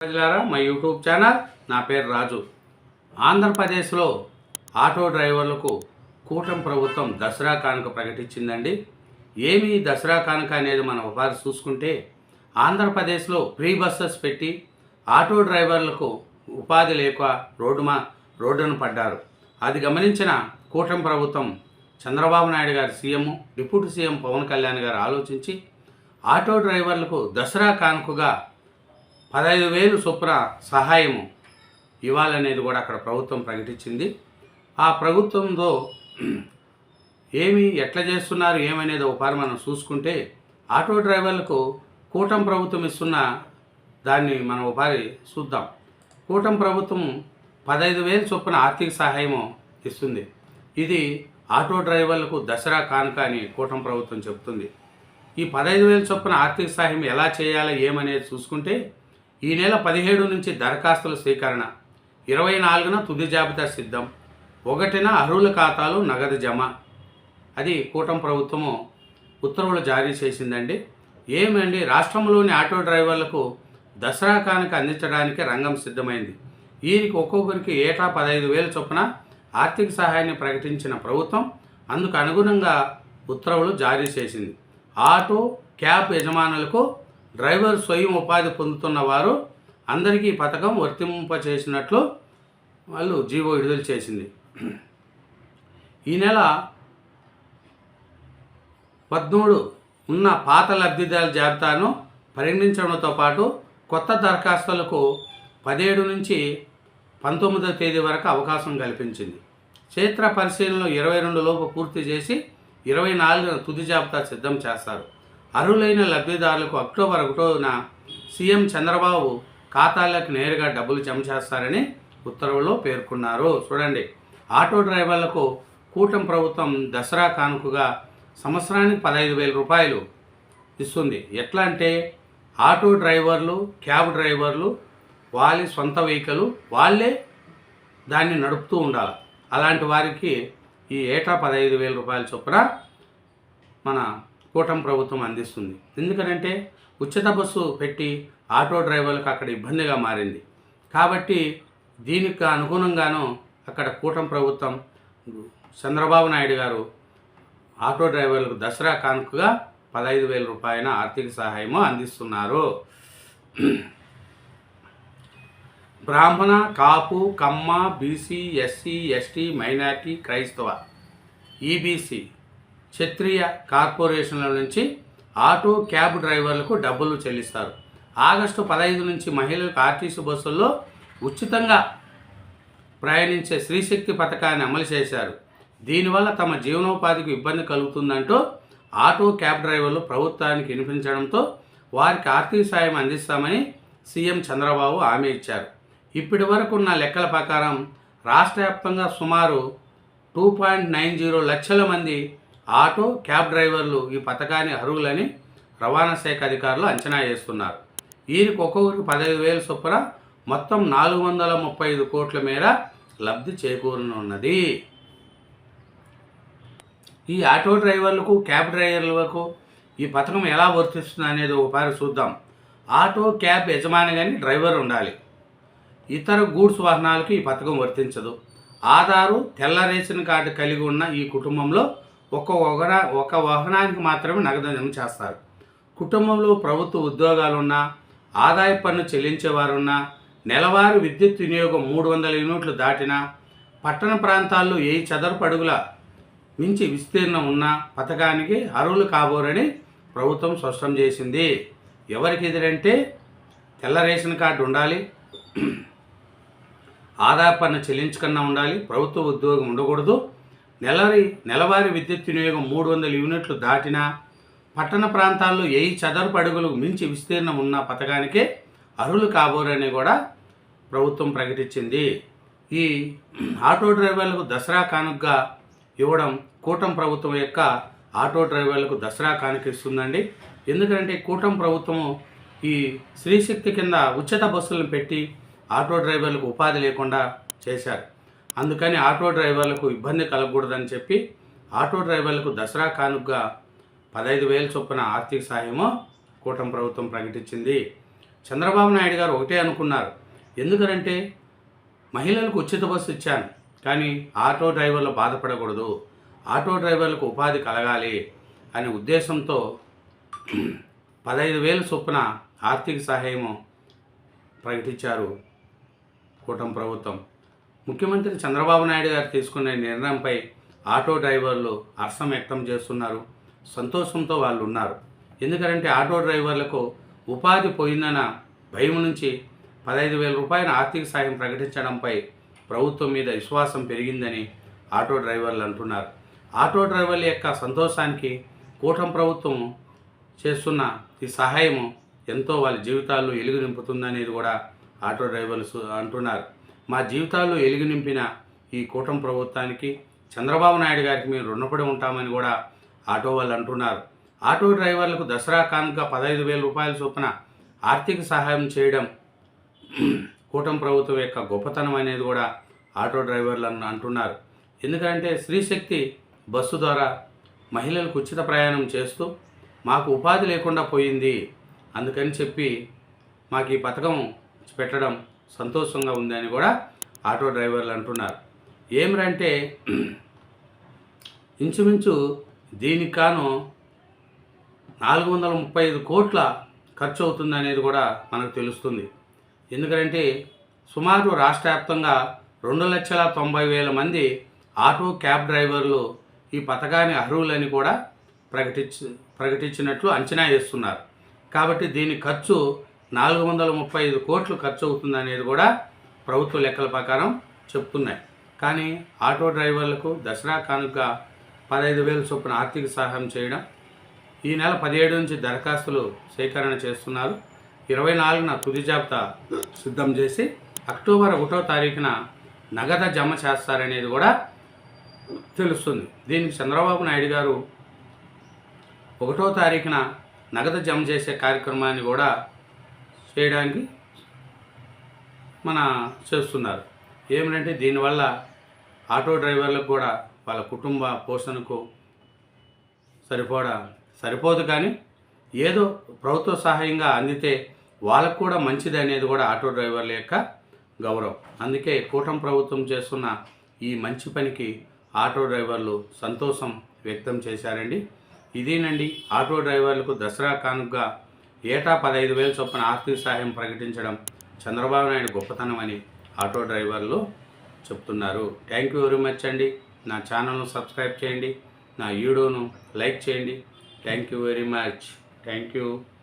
ప్రజలారా, మా YouTube channel, నా పేరు రాజు. ఆంధ్రప్రదేశ్లో ఆటో డ్రైవర్లకు కూటమి ప్రభుత్వం దసరా కానుక ప్రకటించిందండి. ఏమి దసరా కానుక అనేది మనం ఒకసారి చూసుకుంటే, ఆంధ్రప్రదేశ్లో ఫ్రీ బస్సెస్ పెట్టి ఆటో డ్రైవర్లకు ఉపాధి లేక రోడ్డును పడ్డారు. అది గమనించిన కూటమి ప్రభుత్వం చంద్రబాబు నాయుడు గారు CM, deputy CM Pawan Kalyan గారు ఆలోచించి ఆటో డ్రైవర్లకు దసరా కానుకగా 15,000 చొప్పున సహాయము ఇవ్వాలనేది కూడా అక్కడ ప్రభుత్వం ప్రకటించింది. ఆ ప్రభుత్వంలో ఎట్లా చేస్తున్నారు ఏమనేది ఒకసారి మనం చూసుకుంటే, ఆటో డ్రైవర్లకు కూటమి ప్రభుత్వం ఇస్తున్న దాన్ని మనం ఒకసారి చూద్దాం. కూటమి ప్రభుత్వం 15,000 చొప్పున ఆర్థిక సహాయము ఇస్తుంది. ఇది ఆటో డ్రైవర్లకు దసరా కానుక అని కూటమి ప్రభుత్వం చెబుతుంది. ఈ 15,000 చొప్పున ఆర్థిక సహాయం ఎలా చేయాలో ఏమనేది చూసుకుంటే, ఈ నెల 17 నుంచి దరఖాస్తుల స్వీకరణ, 24న తుది జాబితా సిద్ధం, 1న అర్హుల ఖాతాలు నగదు జమ. అది కూటమి ప్రభుత్వము ఉత్తర్వులు జారీ చేసిందండి. రాష్ట్రంలోని ఆటో డ్రైవర్లకు దసరా కానుక అందించడానికి రంగం సిద్ధమైంది. వీరికి ఒక్కొక్కరికి ఏటా 15,000 చొప్పున ఆర్థిక సహాయాన్ని ప్రకటించిన ప్రభుత్వం అందుకు అనుగుణంగా ఉత్తర్వులు జారీ చేసింది. ఆటో క్యాబ్ యజమానులకు డ్రైవర్ స్వయం ఉపాధి పొందుతున్న వారు అందరికీ ఈ పథకం వర్తింపచేసినట్లు వాళ్ళు జీవో విడుదల చేసింది. ఈ నెల 13 ఉన్న పాత లబ్ధిదారుల జాబితాను పరిగణించడంతో పాటు కొత్త దరఖాస్తులకు 17 నుంచి 19వ తేదీ వరకు అవకాశం కల్పించింది. క్షేత్ర పరిశీలనలు 22 లోపు పూర్తి చేసి 24న తుది జాబితా సిద్ధం చేస్తారు. అర్హులైన లబ్ధిదారులకు అక్టోబర్ 1న సీఎం చంద్రబాబు ఖాతాలకు నేరుగా డబ్బులు జమ చేస్తారని ఉత్తర్వుల్లో పేర్కొన్నారు. చూడండి, ఆటో డ్రైవర్లకు కూటమి ప్రభుత్వం దసరా కానుకగా సంవత్సరానికి 15,000 రూపాయలు ఇస్తుంది. ఎట్లా అంటే, ఆటో డ్రైవర్లు, క్యాబ్ డ్రైవర్లు వాళ్ళ సొంత వెహికల్ వాళ్ళే దాన్ని నడుపుతూ ఉండాలి. అలాంటి వారికి ఈ ఏటా 15,000 రూపాయల చొప్పున మన కూటమి ప్రభుత్వం అందిస్తుంది. ఎందుకంటే ఉచిత బస్సు పెట్టి ఆటో డ్రైవర్లకు అక్కడ ఇబ్బందిగా మారింది. కాబట్టి దీనికి అనుగుణంగాను అక్కడ కూటమి ప్రభుత్వం చంద్రబాబు నాయుడు గారు ఆటో డ్రైవర్లకు దసరా కానుకగా 15,000 రూపాయల ఆర్థిక సహాయము అందిస్తున్నారు. బ్రాహ్మణ, కాపు, కమ్మ, బీసీ, ఎస్సీ, ఎస్టీ, మైనార్టీ, క్రైస్తవ, ఈబీసీ, క్షత్రియ కార్పొరేషన్ల నుంచి ఆటో క్యాబ్ డ్రైవర్లకు డబ్బులు చెల్లిస్తారు. ఆగస్టు 15 నుంచి మహిళలకు ఆర్టీసీ బస్సుల్లో ఉచితంగా ప్రయాణించే స్త్రీశక్తి పథకాన్ని అమలు చేశారు. దీనివల్ల తమ జీవనోపాధికి ఇబ్బంది కలుగుతుందంటూ ఆటో క్యాబ్ డ్రైవర్లు ప్రభుత్వానికి వినిపించడంతో వారికి ఆర్థిక సాయం అందిస్తామని సీఎం చంద్రబాబు హామీ ఇచ్చారు. ఇప్పటి వరకు ఉన్న లెక్కల ప్రకారం రాష్ట్ర వ్యాప్తంగా సుమారు 2.90 లక్షల మంది ఆటో క్యాబ్ డ్రైవర్లు ఈ పథకాన్ని అర్హులని రవాణా శాఖ అధికారులు అంచనా వేస్తున్నారు. వీరికి ఒక్కొక్కరికి 15,000 చొప్పున మొత్తం 435 కోట్ల మేర లబ్ధి చేకూరనున్నది. ఈ ఆటో డ్రైవర్లకు, క్యాబ్ డ్రైవర్లకు ఈ పథకం ఎలా వర్తిస్తుంది అనేది ఒకసారి చూద్దాం. ఆటో క్యాబ్ యజమాని కానీ డ్రైవర్ ఉండాలి. ఇతర గూడ్స్ వాహనాలకు ఈ పథకం వర్తించదు. ఆధారు, తెల్ల రేషన్ కార్డు కలిగి ఉన్న ఈ కుటుంబంలో ఒక వాహనానికి మాత్రమే నగదు జమ చేస్తారు. కుటుంబంలో ప్రభుత్వ ఉద్యోగాలున్నా, ఆదాయ పన్ను చెల్లించేవారున్నా, నెలవారీ విద్యుత్ వినియోగం 300 యూనిట్లు దాటినా, పట్టణ ప్రాంతాల్లో 1000 చదరపు అడుగుల మించి విస్తీర్ణం ఉన్న పథకానికి అర్హులు కాబోరని ప్రభుత్వం స్పష్టం చేసింది. ఎవరికి ఎదురంటే తెల్ల రేషన్ కార్డు ఉండాలి, ఆదాయ పన్ను చెల్లించకుండా ఉండాలి, ప్రభుత్వ ఉద్యోగం ఉండకూడదు, నెలవారీ విద్యుత్ వినియోగం 300 యూనిట్లు దాటినా, పట్టణ ప్రాంతాల్లో 1000 చదరపు అడుగులు మించి విస్తీర్ణం ఉన్న పథకానికే అర్హులు కాబోరని కూడా ప్రభుత్వం ప్రకటించింది. ఈ ఆటో డ్రైవర్లకు దసరా కానుకగా ఇవ్వడం కూటమి ప్రభుత్వం యొక్క ఆటో డ్రైవర్లకు దసరా కానుక ఇస్తుందండి. ఎందుకంటే కూటమి ప్రభుత్వము ఈ స్త్రీశక్తి కింద ఉచిత బస్సులను పెట్టి ఆటో డ్రైవర్లకు ఉపాధి లేకుండా చేశారు. అందుకని ఆటో డ్రైవర్లకు ఇబ్బంది కలగకూడదని చెప్పి ఆటో డ్రైవర్లకు దసరా కానుకగా 15,000 చొప్పున ఆర్థిక సహాయము కూటమి ప్రభుత్వం ప్రకటించింది. చంద్రబాబు నాయుడు గారు ఒకటే అనుకున్నారు. ఎందుకంటే మహిళలకు ఉచిత బస్సు ఇచ్చాను, కానీ ఆటో డ్రైవర్లు బాధపడకూడదు, ఆటో డ్రైవర్లకు ఉపాధి కలగాలి అనే ఉద్దేశంతో 15,000 చొప్పున ఆర్థిక సహాయము ప్రకటించారు కూటమి ప్రభుత్వం. ముఖ్యమంత్రి చంద్రబాబు నాయుడు గారు తీసుకునే నిర్ణయంపై ఆటో డ్రైవర్లు హర్షం వ్యక్తం చేస్తున్నారు, సంతోషంతో వాళ్ళు ఉన్నారు. ఎందుకంటే ఆటో డ్రైవర్లకు ఉపాధి పోయిందన్న భయం నుంచి 15,000 రూపాయల ఆర్థిక సాయం ప్రకటించడంపై ప్రభుత్వం మీద విశ్వాసం పెరిగిందని ఆటో డ్రైవర్లు అంటున్నారు. ఆటో డ్రైవర్ల యొక్క సంతోషానికి కూటమి ప్రభుత్వం చేస్తున్న ఈ సహాయము ఎంతో వాళ్ళ జీవితాల్లో వెలుగు నింపుతుందనేది కూడా ఆటో డ్రైవర్లు అంటున్నారు. మా జీవితాల్లో వెలుగు నింపిన ఈ కూటమి ప్రభుత్వానికి చంద్రబాబు నాయుడు గారికి మేము రుణపడి ఉంటామని కూడా ఆటో వాళ్ళు అంటున్నారు. ఆటో డ్రైవర్లకు దసరా కానుక 15,000 రూపాయల చొప్పున ఆర్థిక సహాయం చేయడం కూటమి ప్రభుత్వం యొక్క గొప్పతనం అనేది కూడా ఆటో డ్రైవర్లు అంటున్నారు. ఎందుకంటే స్త్రీశక్తి బస్సు ద్వారా మహిళలకు ఉచిత ప్రయాణం చేస్తూ మాకు ఉపాధి లేకుండా పోయింది, అందుకని చెప్పి మాకు ఈ పథకం పెట్టడం సంతోషంగా ఉంది అని కూడా ఆటో డ్రైవర్లు అంటున్నారు. ఏమిరంటే ఇంచుమించు దీనికి కాను 435 కోట్ల ఖర్చు అవుతుంది అనేది కూడా మనకు తెలుస్తుంది. ఎందుకంటే సుమారు రాష్ట్ర వ్యాప్తంగా 2,90,000 మంది ఆటో క్యాబ్ డ్రైవర్లు ఈ పథకాన్ని అర్హులని కూడా ప్రకటించినట్లు అంచనా వేస్తున్నారు. కాబట్టి దీని ఖర్చు 435 కోట్లు ఖర్చు అవుతుంది అనేది కూడా ప్రభుత్వ లెక్కల ప్రకారం చెప్తున్నాయి. కానీ ఆటో డ్రైవర్లకు దసరా కానుక 15,000 చొప్పున ఆర్థిక సహాయం చేయడం, ఈ నెల 17 నుంచి దరఖాస్తులు సేకరణ చేస్తున్నారు. 24న తుది జాబితా సిద్ధం చేసి అక్టోబర్ 1వ తారీఖున నగదు జమ చేస్తారనేది కూడా తెలుస్తుంది. దీనికి చంద్రబాబు నాయుడు గారు 1వ తారీఖున నగదు జమ చేసే కార్యక్రమాన్ని కూడా చేయడానికి చేస్తున్నారు. ఏమిటంటే దీనివల్ల ఆటో డ్రైవర్లకు కూడా వాళ్ళ కుటుంబ పోషణకు సరిపోదు, కానీ ఏదో ప్రభుత్వ సహాయంగా అందితే వాళ్ళకు కూడా మంచిది అనేది కూడా ఆటో డ్రైవర్ల యొక్క గౌరవం. అందుకే కూటమి ప్రభుత్వం చేస్తున్న ఈ మంచి పనికి ఆటో డ్రైవర్లు సంతోషం వ్యక్తం చేశారండి. ఇదేనండి ఆటో డ్రైవర్లకు దసరా కానుకగా ఏటా 15,000 చొప్పున ఆర్థిక సహాయం ప్రకటించడం చంద్రబాబు నాయుడు గొప్పతనం అని ఆటో డ్రైవర్లు చెప్తున్నారు. థ్యాంక్ యూ వెరీ మచ్ అండి. నా ఛానల్ను సబ్స్క్రైబ్ చేయండి, నా వీడియోను లైక్ చేయండి. Thank you very much. Thank you.